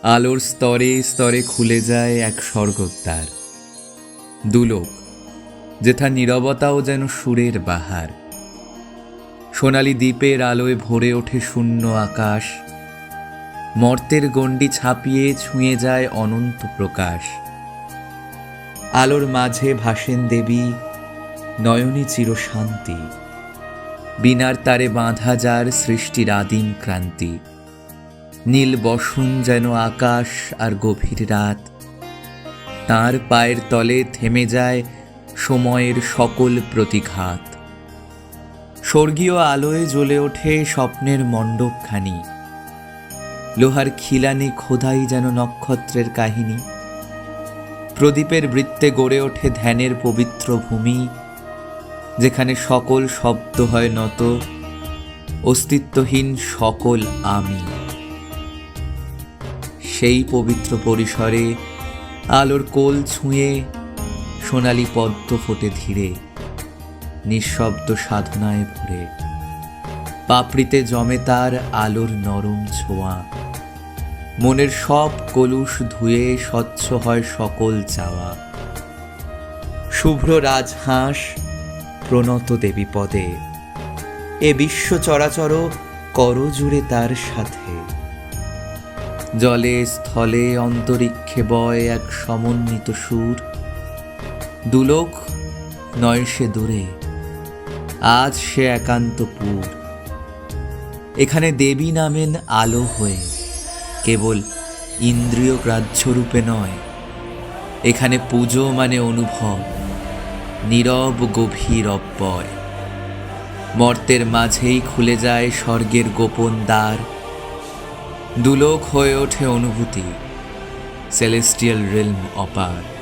আলোর স্তরে স্তরে খুলে যায় এক স্বর্গদ্বার। দুলোক, যেথা নীরবতাও যেন সুরের বাহার। সোনালি দ্বীপের আলোয় ভরে ওঠে শূন্য আকাশ। মর্তের গণ্ডি ছাপিয়ে ছুঁয়ে যায় অনন্ত প্রকাশ। আলোর মাঝে ভাসেন দেবী, নয়নে চিরশান্তি। বিনার তারে বাঁধা যার সৃষ্টির আদিম ক্রান্তি। নীল বসন যেন আকাশ আর গভীর রাত। তাঁর পায়ের তলে থেমে যায় সময়ের সকল প্রতিঘাত। স্বর্গীয় আলোয় জ্বলে ওঠে স্বপ্নের মণ্ডপখানি। লোহার খিলানি খোদাই যেন নক্ষত্রের কাহিনী। প্রদীপের বৃত্তে গড়ে ওঠে ধ্যানের পবিত্র ভূমি, যেখানে সকল শব্দ হয় নত, অস্তিত্বহীন সকল আমি। সেই পবিত্র পরিসরে আলোর কোল ছুঁয়ে সোনালি পদ্ম ফোটে ধীরে, নিঃশব্দ সাধনায় ভরে। পাপড়িতে জমে তার আলোর নরম ছোঁয়া। মনের সব কলুষ ধুয়ে স্বচ্ছ হয় সকল চাওয়া। শুভ্র রাজহাঁস প্রণত দেবী পদে, এ বিশ্ব চরাচর করজুড়ে তার সাথে। জলে স্থলে অন্তরিক্ষে বয় এক সমন্বিত সুর। দুলোক নয় সে দূরে, আজ সে একান্তপুর। এখানে দেবী নামেন আলো হয়ে, কেবল ইন্দ্রিয় গ্রাহ্য রূপে নয়। এখানে পুজো মানে অনুভব, নীরব গভীর অব্যয়। মর্তের মাঝেই খুলে যায় স্বর্গের গোপন দ্বার। দুলোক হয়ে ওঠে অনুভূতি, সেলেস্টিয়াল রিলম অপার।